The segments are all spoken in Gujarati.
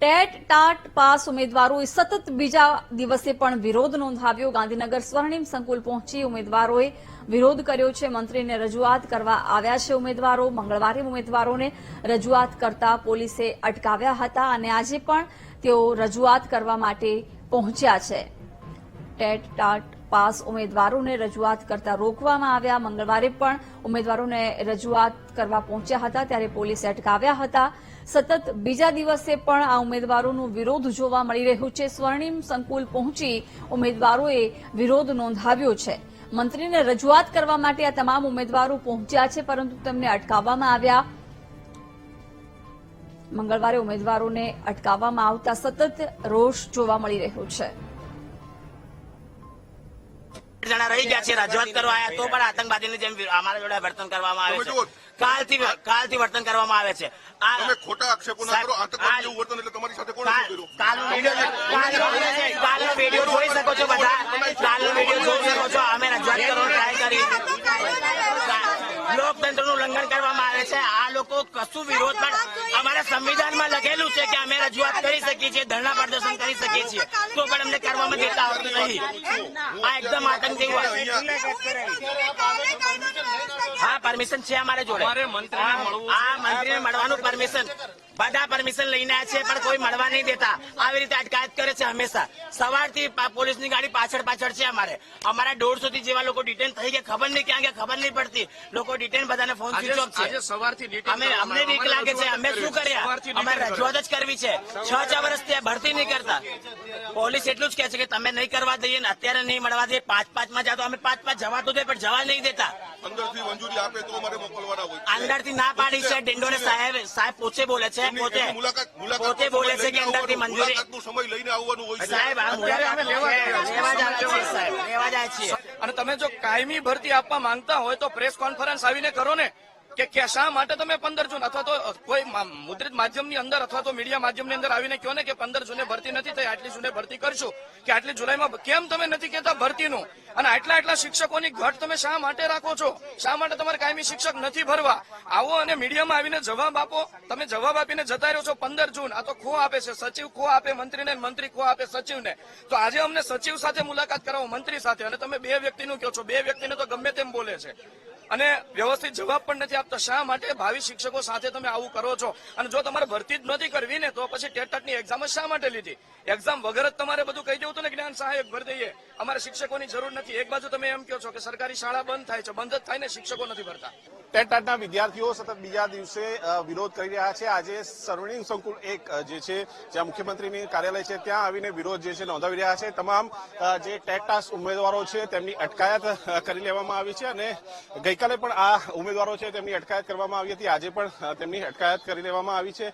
ટેટ ટાટ પાસ ઉમેદવારોએ સતત બીજા દિવસે પણ વિરોધ નોંધાવ્યો। ગાંધીનગર સ્વર્ણિમ સંકુલ પહોંચી ઉમેદવારોએ વિરોધ કર્યો છે। મંત્રીને રજૂઆત કરવા આવ્યા છે ઉમેદવારો। મંગળવારે ઉમેદવારોને રજૂઆત કરતા પોલીસે અટકાવ્યા હતા અને આજે પણ તેઓ રજૂઆત કરવા માટે પહોંચ્યા છે। ટેટ ટાટ પાસ ઉમેદવારોને રજૂઆત કરતા રોકવામાં આવ્યા। મંગળવારે પણ ઉમેદવારોને રજૂઆત કરવા પહોંચ્યા હતા ત્યારે પોલીસે અટકાવ્યા હતા। સતત બીજા દિવસે પણ આ ઉમેદવારોનો વિરોધ જોવા મળી રહ્યો છે। સ્વર્ણિમ સંકુલ પહોંચી ઉમેદવારોએ વિરોધ નોંધાવ્યો છે। મંત્રીને રજૂઆત કરવા માટે આ તમામ ઉમેદવારો પહોંચ્યા છે પરંતુ તેમને અટકાવવામાં આવ્યા। મંગળવારે ઉમેદવારોને અટકાવવામાં આવતા સતત રોષ જોવા મળી રહ્યો છે। જણા રહી ગયા છે, રજૂઆત કરવા આવ્યા તો પણ આતંકવાદીની જેમ અમારા જોડે વર્તન કરવામાં આવે છે। કાલથી વર્તન કરવામાં આવે છે। તમે ખોટા આક્ષેપો ના કરો। આતંકવાદી જેવું વર્તન એટલે તમારી સાથે કોણ કર્યું? કાલનો વિડીયો જોઈ શકો છો, બધા કાલનો વિડીયો જોઈ શકો છો। અમે રજૂઆત કરવાનો ટ્રાય કરી, લોકતંત્રનું ઉલ્લંઘન કરવામાં આવે છે। આ લોકો કશું વિરોધ પણ અમારા સંવિધાનમાં લખેલું છે કે અમે રજૂઆત કરી શકીએ છીએ, ધરણા પ્રદર્શન કરી શકીએ છીએ, તો પણ અમને કરવામાં દેતા આવતું નહીં। આ એકદમ આતંકી હા પરમિશન છે અમારે જોડે। મંત્રીને મળવાનું પરમિશન બધા પરમિશન લઈને આવ્યા છે પણ કોઈ મળવા નહીં દેતા। આવી રીતે અટકાયત કરે છે હંમેશા। સવારથી પોલીસની ગાડી પાછળ છે અમારે। અમારા 150 થી જેવા લોકો ડિટેન થઈ ગયા, ખબર નહીં ક્યાં ગયા, ખબર નહીં પડતી। લોકો ડિટેન બધાને ફોન સ્વિચ ઓફ છે। અમને બીક લાગે છે। અમે શું કર્યા? અમારે રજૂઆત જ કરવી છે। 6 વર્ષથી ભરતી નહીં કરતા। પોલીસ એટલું જ કહે છે કે તમે નહીં કરવા દઈએ ને અત્યારે નહીં મળવા દઈએ, 5-5 માં જાતો અમે 5-5 જવા તો દે પણ જવા નહીં દેતા। અંદરથી મંજૂરી આપે તો અમારે મોકલવાના હોય। અંદરથી ના પાડી છે। ડિંડોરે સાહેબ પોતે બોલે છે, પોતે બોલે છે કે અંદરથી મંજૂરી સમય લઈને આવવાનું હોય સાહેબ। લેવા જાય છીએ। અને તમે જો કાયમી ભરતી આપવા માંગતા હોય તો પ્રેસ કોન્ફરન્સ આવીને કરો ને કે શા માટે તમે 15 જૂન અથવા તો કોઈ મુદ્રિત માધ્યમની અંદર અથવા તો મીડિયા માધ્યમની અંદર આવીને કહો ને કે 15 જૂને ભરતી નથી થઈ, આટલી જૂને ભરતી કરશું કે આટલી જુલાઈમાં, કેમ તમે નથી કહેતા ભરતીનું? અને આટલા શિક્ષકોની ઘટ તમે શા માટે રાખો છો? શા માટે તમારે કાયમી શિક્ષક નથી ભરવા? આવો અને મીડિયામાં આવીને જવાબ આપો। તમે જવાબ આપીને જતા રહ્યો છો 15 જૂન। આ તો ખો આપે છે, સચિવ ખો આપે મંત્રીને, મંત્રી ખો આપે સચિવને। તો આજે અમને સચિવ સાથે મુલાકાત કરાવો, મંત્રી સાથે, અને તમે 2 વ્યક્તિનું કહો છો। 2 વ્યક્તિને તો ગમે તેમ બોલે છે અને વ્યવસ્થિત જવાબ પણ નથી આપતા। શા માટે ભાવિ શિક્ષકો સાથે તમે આવું કરો છો? અને જો તમારે ભરતી જ નથી કરવી ને તો પછી ટેટની એક્ઝામ જ શા માટે લીધી? એક્ઝામ વગર જ તમારે બધું કહી દેવું હતું ને, જ્ઞાન સહાયક ભરી દઈએ, અમારે શિક્ષકોની જરૂર નથી। એક બાજુ તમે એમ કહો છો કે સરકારી શાળા બંધ થાય છે, બંધ જ થાય ને, શિક્ષકો નથી ભરતા। ટેટના વિદ્યાર્થીઓ સતત બીજા દિવસે વિરોધ કરી રહ્યા છે। આજે સ્વર્ણિમ સંકુલ 1 જે છે, જ્યાં મુખ્યમંત્રીની કાર્યાલય છે, ત્યાં આવીને વિરોધ જે છે નોંધાવી રહ્યા છે। તમામ જે ટેટ ઉમેદવારો છે તેમની અટકાયત કરી લેવામાં આવી છે અને ગઈકાલે પણ આ ઉમેદવારો છે તેમની અટકાયત કરવામાં આવી હતી। આજે પણ તેમની અટકાયત કરી લેવામાં આવી છે।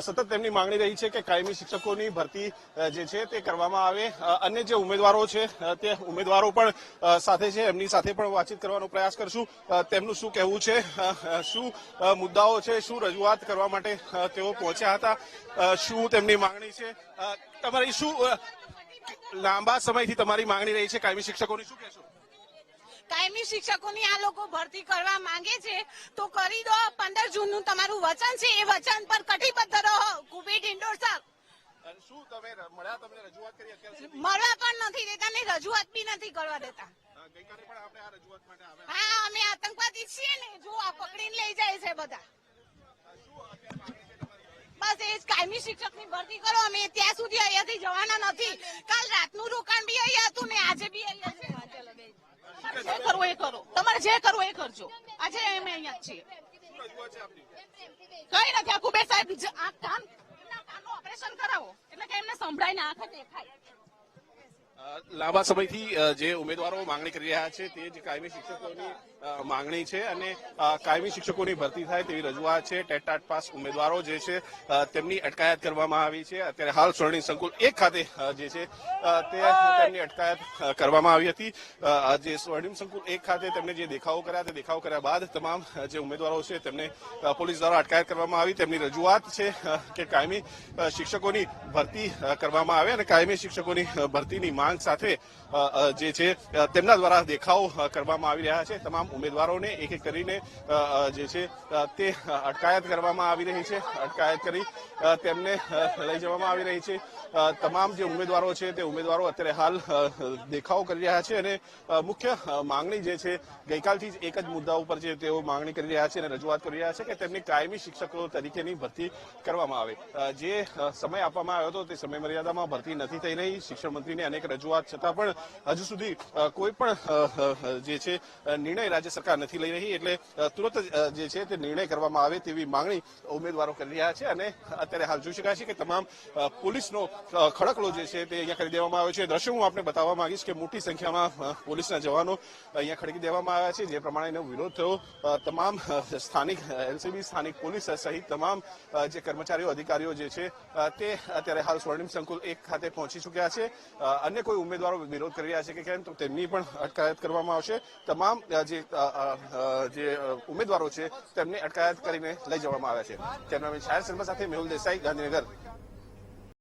સતત તેમની માંગણી રહી છે કે કાયમી શિક્ષકોની ભરતી જે છે તે કરવામાં આવે। અન્ય જે ઉમેદવારો છે તે ઉમેદવારો પણ સાથે છે, એમની સાથે પણ વાતચીત કરવાનો પ્રયાસ કરશું। તેમનું શું કહેવું છે, શું મુદ્દાઓ છે, શું રજૂઆત કરવા માટે તેઓ પહોંચ્યા હતા, શું તેમની માંગણી છે, તમારી શું લાંબા સમયથી તમારી માંગણી રહી છે કાયમી શિક્ષકોની, શું કહેશો? કાયમી શિક્ષકોની આ લોકો ભરતી કરવા માંગે છે તો કરી દો। 15 જૂનનું તમારું વચન છે, એ વચન પર કટિબદ્ધ રહો। કુબી ડિંડોર સાહેબ શું તમે મળ્યા, તમને રજૂઆત કરી? મળવા પણ નથી દેતા ને રજૂઆત બી નથી કરવા દેતા। ગઈકાલે પણ આપણે આ રજૂઆત માટે આવ્યા। હા, અમે આતંકવાદી છીએ ને, જો આ પકડીને લઈ જાય છે બધા। બસ એ જ કાયમી શિક્ષકની ભરતી કરો। અમે ત્યાં સુધી અહીંયાથી જવાના નથી। કાલ રાતનું રોકાણ બી અહીંયા હતું ને આજે બી અહીંયા છે। જે કરવું એ કરો, તમારે જે કરવું એ કરજો। આજે અમે અહીંયા જ છીએ, કઈ નથી। આ કુબેર સાહેબ આ કાનનું ઓપરેશન કરાવો એટલે કે એમને સંભળાય ને આંખ દેખાય। લાંબા સમયથી જે ઉમેદવારો માંગણી કરી રહ્યા છે તે જ કાયમી શિક્ષકોની માંગણી છે અને કાયમી શિક્ષકોની ભરતી થાય તેવી રજૂઆત છે। ટેટ ટાટ પાસ ઉમેદવારો જે છે તેમની અટકાયત કરવામાં આવી છે। અત્યારે હાલ સ્વર્ણિમ સંકુલ 1 ખાતે જે છે તેમની અટકાયત કરવામાં આવી હતી। જે સ્વર્ણિમ સંકુલ 1 ખાતે તેમને જે દેખાવો કર્યા તે દેખાવો કર્યા બાદ તમામ જે ઉમેદવારો છે તેમને પોલીસ દ્વારા અટકાયત કરવામાં આવી। તેમની રજૂઆત છે કે કાયમી શિક્ષકોની ભરતી કરવામાં આવે અને કાયમી શિક્ષકોની ભરતીની માંગ માંગ સાથે જે છે તેમના દ્વારા દેખાવ કરવામાં આવી રહ્યા છે. તમામ ઉમેદવારોને એક એક કરીને જે છે તે અટકાયત કરવામાં આવી રહી છે. અટકાયત કરી તેમને લઈ જવામાં આવી રહી છે. તમામ જે ઉમેદવારો છે તે ઉમેદવારો અત્યારે હાલ દેખાવ કરી રહ્યા છે અને મુખ્ય માંગણી જે છે ગઈકાલથી જ એક જ મુદ્દા ઉપર છે તેઓ માંગણી કરી રહ્યા છે અને રજૂઆત કરી રહ્યા છે કે તેમની કાયમી શિક્ષકો તરીકેની ભરતી કરવામાં આવે. જે સમય આપવામાં આવ્યો હતો તે સમય મર્યાદામાં ભરતી નથી થઈ રહી. શિક્ષણ મંત્રીને અનેક રજૂઆત છતાં પણ હજુ સુધી કોઈ પણ જે છે નિર્ણય રાજ્ય સરકાર નથી લઈ રહી. એટલે તુરંત જે છે તે નિર્ણય કરવામાં આવે તેવી માંગણી ઉમેદવારો કરી રહ્યા છે અને અત્યારે હાલ જોઈ શકાય છે કે તમામ પોલીસનો ખડકલો જે છે તે અહીંયા કરી દેવામાં આવ્યો છે. દ્રશ્યો હું આપને બતાવવા માંગીશ કે મોટી સંખ્યામાં પોલીસના જવાનો અહીંયા ખડકી દેવામાં આવ્યા છે. જે પ્રમાણે વિરોધ થયો તમામ સ્થાનિક એલસીબી સ્થાનિક પોલીસ સહિત તમામ જે કર્મચારીઓ અધિકારીઓ જે છે તે અત્યારે હાલ સ્વર્ણિમ સંકુલ 1 ખાતે પહોંચી ચૂક્યા છે. અન્ય કોઈ ઉમેદવારો વિરોધ કરી રહ્યા છે કે કેમ તો તેમની પણ અટકાયત કરવામાં આવશે. તમામ જે ઉમેદવારો છે તેમને અટકાયત કરીને લઈ જવામાં આવ્યા છે. કેમેરામેન શાયર શર્મા સાથે મેહુલ દેસાઈ, ગાંધીનગર.